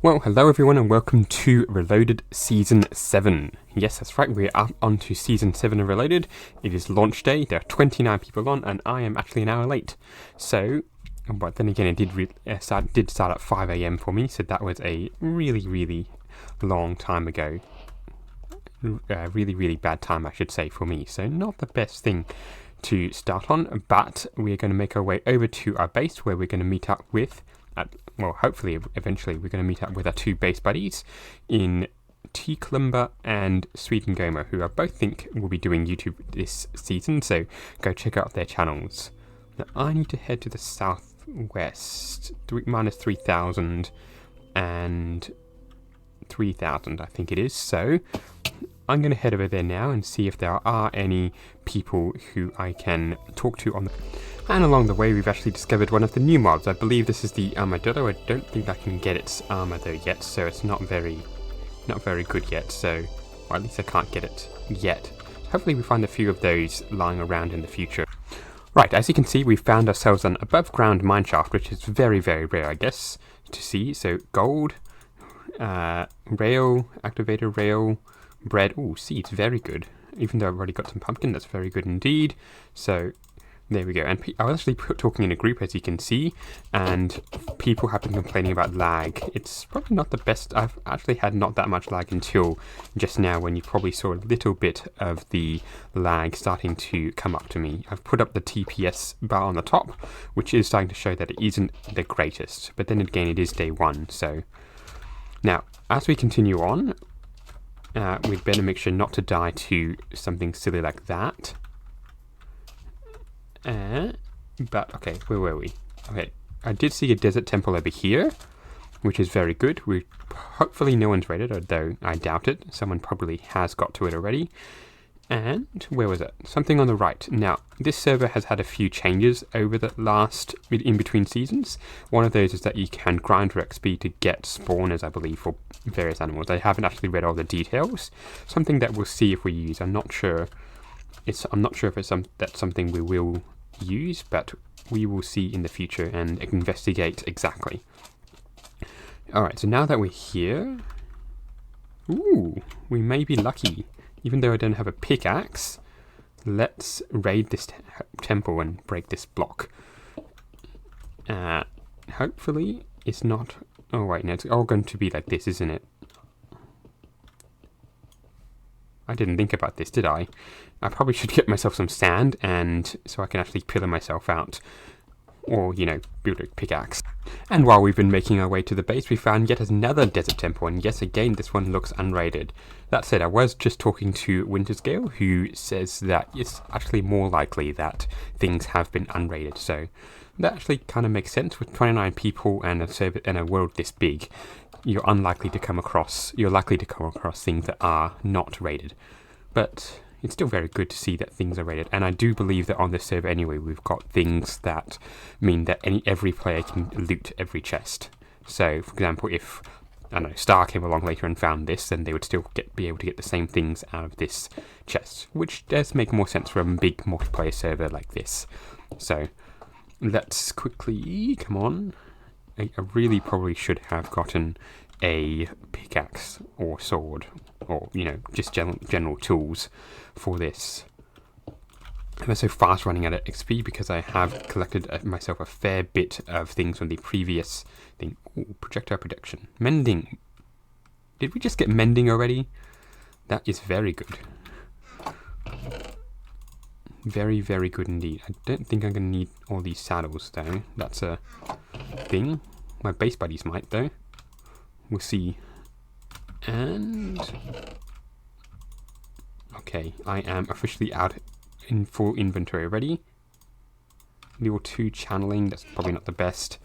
Well, hello everyone and welcome to Reloaded Season 7. Yes, that's right, we're up onto Season 7 of Reloaded. It is launch day, there are 29 people on, and I am actually an hour late. So, but then again, it did start at 5 AM for me, so that was a really long time ago. Really bad time, I should say, for me. So not the best thing to start on, but we're going to make our way over to our base where we're going to meet up with, hopefully, eventually, we're going to meet up with our two base buddies in T-Clumber and Sweden Gomer, who I both think will be doing YouTube this season, so go check out their channels. Now, I need to head to the southwest, minus 3,000 and 3,000, I think it is, so I'm going to head over there now and see if there are any people who I can talk to on the... And along the way we've actually discovered one of the new mobs. I believe this is the armadillo. I don't think I can get its armor though yet, so it's not very good yet, so... Or at least I can't get it yet. Hopefully we find a few of those lying around in the future. Right, as you can see, we've found ourselves an above ground mineshaft, which is very rare, I guess, to see. So gold, rail, activator rail, bread. Ooh, seeds, very good. Even though I've already got some pumpkin, that's very good indeed. So there we go. And I was actually talking in a group, as you can see, and people have been complaining about lag. It's probably not the best. I've actually had not that much lag until just now, when you probably saw a little bit of the lag starting to come up to me. I've put up the TPS bar on the top, which is starting to show that it isn't the greatest. But then again, it is day one. So now, as we continue on, we'd better make sure not to die to something silly like that. But, okay, where were we? Okay, I did see a desert temple over here, which is very good. Hopefully no one's raided, although I doubt it. Someone probably has got to it already. And, where was it? Something on the right. Now, this server has had a few changes over the last, in between seasons. One of those is that you can grind for XP to get spawners, I believe, for various animals. I haven't actually read all the details. Something that we'll see if we use. I'm not sure if that's something we will use, but we will see in the future and investigate exactly. Alright, so now that we're here... Ooh, we may be lucky. Even though I don't have a pickaxe, let's raid this temple and break this block. Hopefully it's not... Oh wait, no, it's all going to be like this, isn't it? I didn't think about this, did I? I probably should get myself some sand, and so I can actually pillar myself out. Or, you know, build a pickaxe. And while we've been making our way to the base, we found yet another desert temple, and yes, again, this one looks unraided. That said, I was just talking to Wintersgale, who says that it's actually more likely that things have been unraided, so that actually kind of makes sense. With 29 people and a server and a world this big, you're likely to come across things that are not raided. But it's still very good to see that things are raided, and I do believe that on this server anyway, we've got things that mean that every player can loot every chest. So, for example, if, I don't know, Star came along later and found this, then they would still be able to get the same things out of this chest, which does make more sense for a big multiplayer server like this. So, let's quickly, come on. I really probably should have gotten a pickaxe or sword, or, you know, just general tools for this. I'm so fast running out of XP because I have collected myself a fair bit of things from the previous thing. Ooh, projectile protection. Mending. Did we just get mending already? That is very good. Very good indeed. I don't think I'm going to need all these saddles though. That's a thing. My base buddies might though. We'll see. And... okay, I am officially out in full inventory already. Level 2 channeling, that's probably not the best.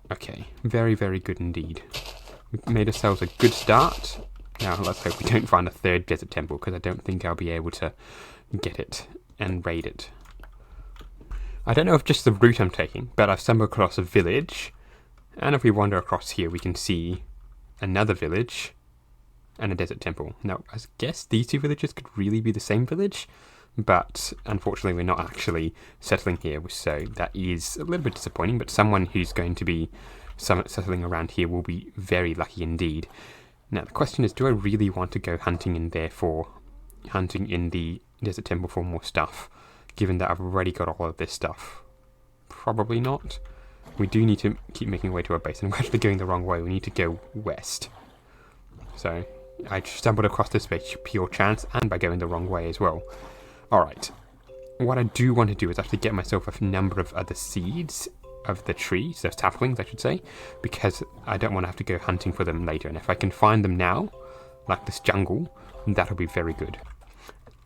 Okay, very good indeed. We've made ourselves a good start. Now let's hope we don't find a third desert temple, because I don't think I'll be able to get it and raid it. I don't know if just the route I'm taking, but I've stumbled across a village. And if we wander across here, we can see another village and a desert temple. Now, I guess these two villages could really be the same village, but unfortunately we're not actually settling here, so that is a little bit disappointing. But someone who's going to be settling around here will be very lucky indeed. Now the question is, do I really want to go hunting in the Desert Temple for more stuff, given that I've already got all of this stuff? Probably not. We do need to keep making our way to our base, and we're actually going the wrong way. We need to go west. So I stumbled across this by pure chance and by going the wrong way as well. Alright. What I do want to do is actually get myself a number of other seeds of the tree, so saplings I should say, because I don't want to have to go hunting for them later, and if I can find them now, like this jungle, that'll be very good.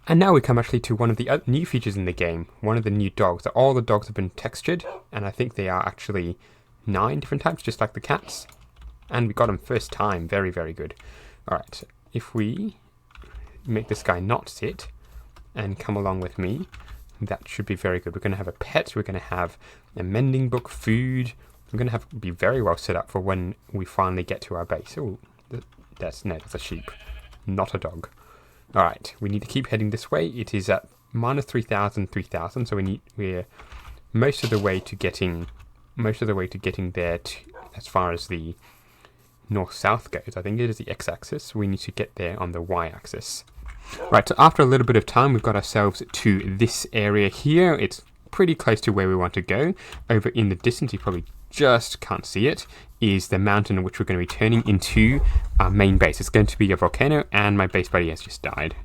And now we come actually to one of the new features in the game, one of the new dogs. So all the dogs have been textured, and I think they are actually 9 different types, just like the cats. And we got them first time, very, very good. Alright, if we make this guy not sit, and come along with me, that should be very good. We're going to have a pet, we're going to have a mending book, food. We're going to have be very well set up for when we finally get to our base. Oh, that's a sheep, not a dog. Alright, we need to keep heading this way. It is at minus 3,000, 3,000, so we're most of the way to getting there as far as the north-south goes. I think it is the x-axis. We need to get there on the y-axis. Right, so after a little bit of time, we've got ourselves to this area here. It's pretty close to where we want to go. Over in the distance, you probably just can't see it, is the mountain in which we're going to be turning into our main base. It's going to be a volcano, and my base buddy has just died.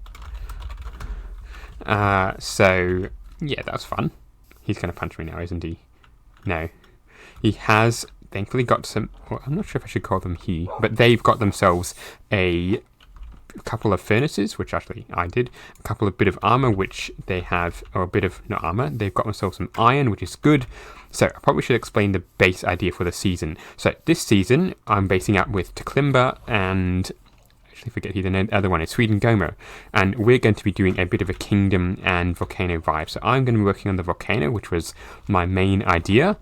So, yeah, that was fun. He's going to punch me now, isn't he? No. He has thankfully got some, well, I'm not sure if I should call them he, but they've got themselves a couple of furnaces, which actually I did, a couple of bit of armor, which they have, or a bit of, not armor, they've got themselves some iron, which is good. So I probably should explain the base idea for the season. So this season, I'm basing out with Teklimba and, actually forget who the other one is, Sweden Gomer. And we're going to be doing a bit of a kingdom and volcano vibe. So I'm going to be working on the volcano, which was my main idea.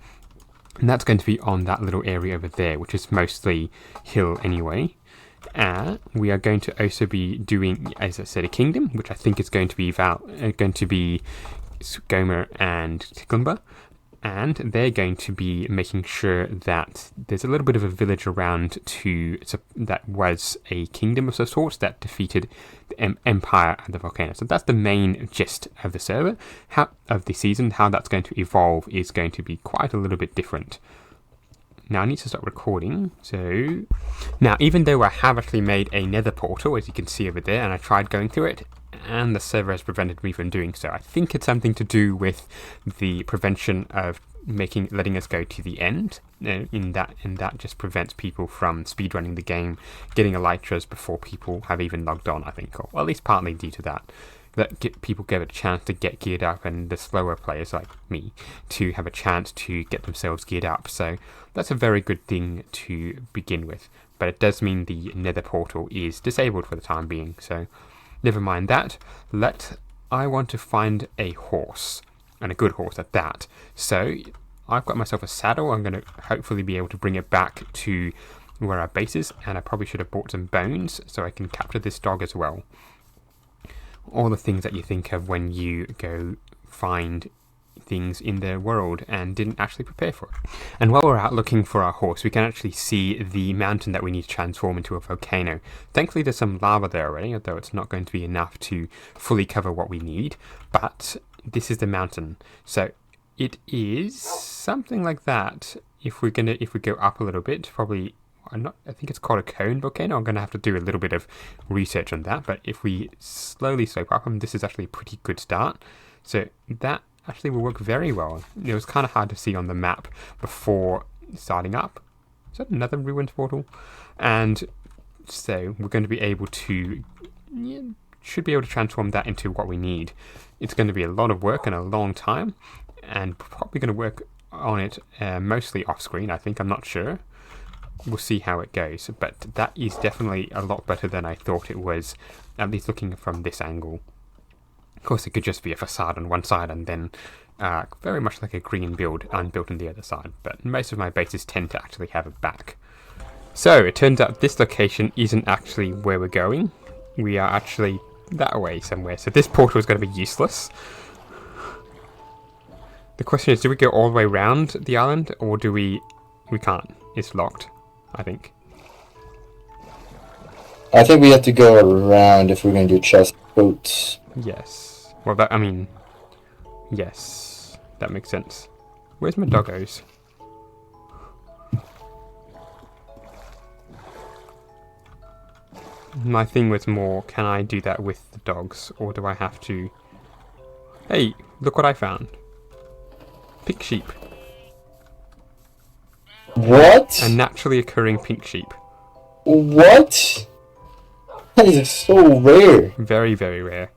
And that's going to be on that little area over there, which is mostly hill anyway. We are going to also be doing, as I said, a kingdom, which I think is going to be Gomer and Teklimba. And they're going to be making sure that there's a little bit of a village around that was a kingdom of some sorts that defeated the empire and the volcano. So that's the main gist of the server. Of the season, how that's going to evolve is going to be quite a little bit different. Now I need to stop recording, so... Now, even though I have actually made a nether portal, as you can see over there, and I tried going through it, and the server has prevented me from doing so. I think it's something to do with the prevention of letting us go to the end, and that just prevents people from speedrunning the game, getting elytras before people have even logged on, I think, or at least partly due to that. People get a chance to get geared up, and the slower players like me to have a chance to get themselves geared up. So that's a very good thing to begin with. But it does mean the nether portal is disabled for the time being. So never mind that. I want to find a horse, and a good horse at that. So I've got myself a saddle. I'm going to hopefully be able to bring it back to where our base is, and I probably should have bought some bones so I can capture this dog as well. All the things that you think of when you go find things in the world and didn't actually prepare for it. And while we're out looking for our horse, we can actually see the mountain that we need to transform into a volcano. Thankfully there's some lava there already, although it's not going to be enough to fully cover what we need. But this is the mountain. So it is something like that. If we go up a little bit, probably... I think it's called a cone volcano. I'm going to have to do a little bit of research on that. But if we slowly slope up, this is actually a pretty good start. So that actually will work very well. It was kind of hard to see on the map before starting up. Is that another ruined portal? And so we're going to be able to... should be able to transform that into what we need. It's going to be a lot of work and a long time. And probably going to work on it mostly off screen, I think. I'm not sure. We'll see how it goes, but that is definitely a lot better than I thought it was, at least looking from this angle. Of course, it could just be a facade on one side and then very much like a green build unbuilt on the other side, but most of my bases tend to actually have it back. So, it turns out this location isn't actually where we're going. We are actually that way somewhere, so this portal is going to be useless. The question is, do we go all the way around the island, or do we... We can't. is locked, I think. I think we have to go around if we're going to do chest boats. Yes. Well, that, I mean, yes, that makes sense. Where's my doggos? My thing was more, can I do that with the dogs, or do I have to... Hey, look what I found. Pink sheep. What? A naturally occurring pink sheep. What? That is so rare. Very, very rare.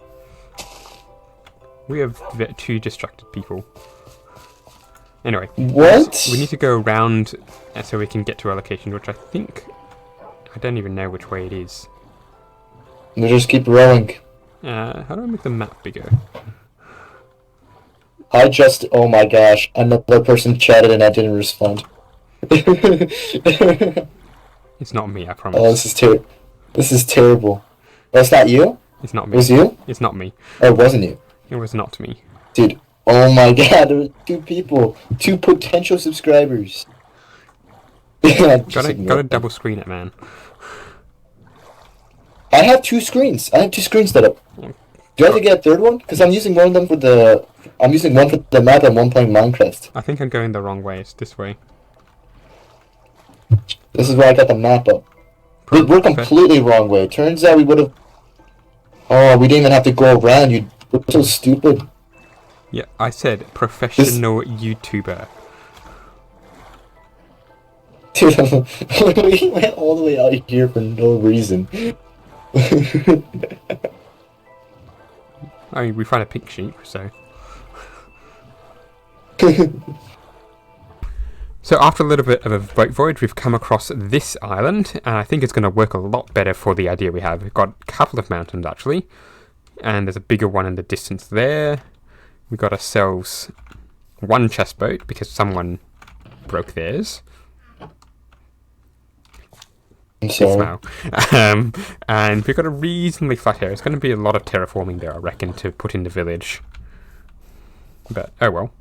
We have two distracted people. Anyway. What? We need to go around so we can get to our location, which I think... I don't even know which way it is. We'll just keep rowing. How do I make the map bigger? Oh my gosh, another person chatted and I didn't respond. It's not me, I promise. Oh, this is terrible. Oh, it's not you? It's not me. It was you? It's not me. Oh, it wasn't you. It was not me. Dude, oh my god, there were 2 people. 2 potential subscribers. Gotta double screen it, man. I have 2 screens. I have 2 screens set up. Do I have to get a third one? Because I'm using one of them for the... I'm using one for the map and one playing Minecraft. I think I'm going the wrong way. It's this way. This is where I got the map up. We're completely wrong way. Turns out we would have... Oh, we didn't even have to go around. You're so stupid. Yeah, I said professional YouTuber. Dude, we went all the way out here for no reason. I mean, we find a pink sheep, so... So after a little bit of a boat voyage, we've come across this island, and I think it's going to work a lot better for the idea we have. We've got a couple of mountains, actually, and there's a bigger one in the distance there. We got ourselves one chest boat, because someone broke theirs. I'm sorry. Smile. And we've got a reasonably flat area. It's going to be a lot of terraforming there, I reckon, to put in the village. But, oh well.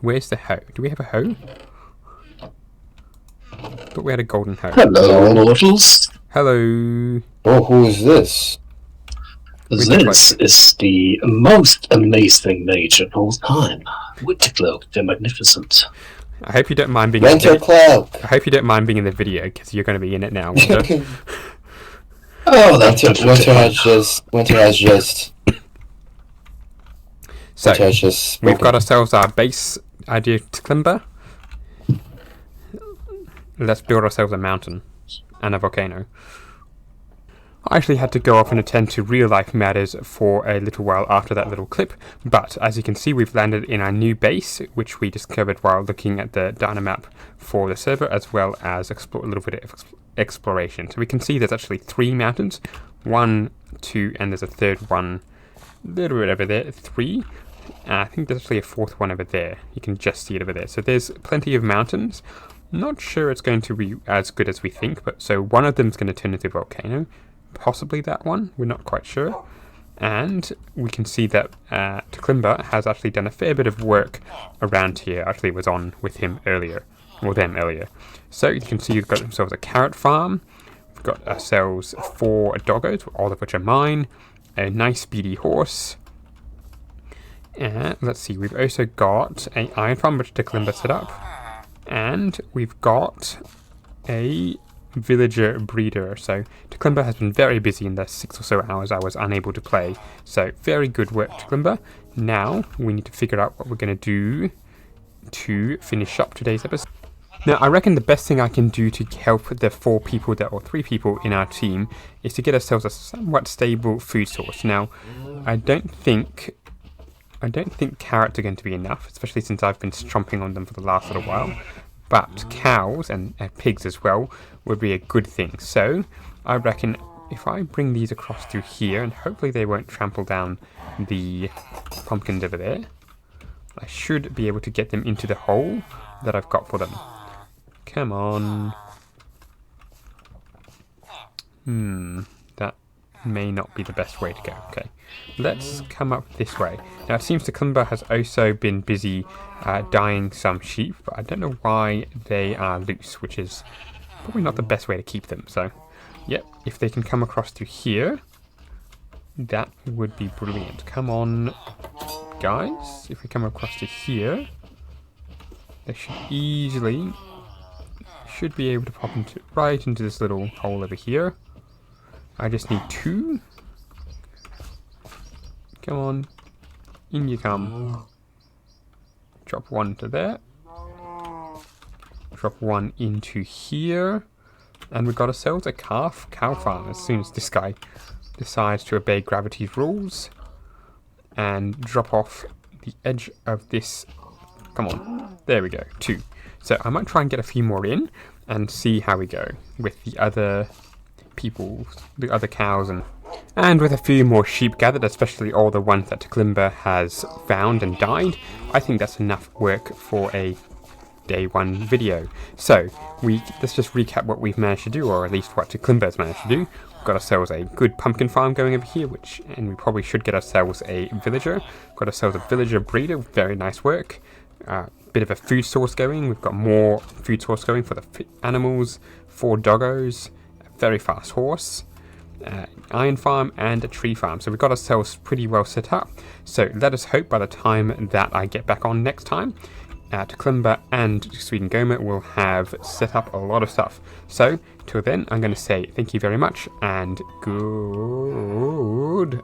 Where's the hoe? Do we have a hoe? Thought we had a golden hoe. Hello, mortals. Hello. Oh, who is this? This is the most amazing mage of all time. Wintercloak, the Magnificent. I hope you don't mind being in Wintercloak. I hope you don't mind being in the video, because you're going to be in it now, Winter. Oh, that's Winter has just. So, Winter has just we've got ourselves our base idea to climber. Let's build ourselves a mountain and a volcano. I actually had to go off and attend to real-life matters for a little while after that little clip, but as you can see, we've landed in our new base, which we discovered while looking at the dynamap for the server, as well as explore a little bit of exploration. So we can see there's actually 3 mountains, 1, 2, and there's a third one, a little bit over there, 3. I think there's actually a 4th one over there. You can just see it over there. So there's plenty of mountains. Not sure it's going to be as good as we think, but so one of them is going to turn into a volcano. Possibly that one, we're not quite sure. And we can see that Taklimba has actually done a fair bit of work around here. Actually was on with him earlier, or them earlier. So you can see we've got ourselves a carrot farm. We've got ourselves 4 doggos, all of which are mine. A nice speedy horse. And let's see, we've also got an iron farm which Taklimba set up. And we've got a villager breeder. So Taklimba has been very busy in the 6 or so hours I was unable to play. So very good work, Taklimba. Now we need to figure out what we're going to do to finish up today's episode. Now I reckon the best thing I can do to help the 4 people or 3 people in our team is to get ourselves a somewhat stable food source. Now I don't think carrots are going to be enough, especially since I've been stomping on them for the last little while. But cows and pigs as well would be a good thing. So I reckon if I bring these across through here, and hopefully they won't trample down the pumpkins over there, I should be able to get them into the hole that I've got for them. Come on. That may not be the best way to go. Okay, let's come up this way. Now it seems the Climber has also been busy dyeing some sheep, but I don't know why they are loose, which is probably not the best way to keep them. So, yep, if they can come across through here, that would be brilliant. Come on, guys. If we come across to here, they should be able to pop right into this little hole over here. I just need 2. Come on. In you come. Drop 1 to there. Drop 1 into here. And we've got ourselves a cow farm as soon as this guy decides to obey gravity's rules and drop off the edge of this. Come on. There we go. 2. So I might try and get a few more in and see how we go with the other people, the other cows, and with a few more sheep gathered, especially all the ones that Climber has found and died. I think that's enough work for a day 1 video. So let's just recap what we've managed to do, or at least what Climber's managed to do. We've got ourselves a good pumpkin farm going over here, and we probably should get ourselves a villager. Got ourselves a villager breeder, very nice work. Bit of a food source going. We've got more food source going for the animals, 4 doggos, a very fast horse, iron farm, and a tree farm. So we've got ourselves pretty well set up. So let us hope by the time that I get back on next time, Climber and Sweden Gomer will have set up a lot of stuff. So till then, I'm going to say thank you very much and good.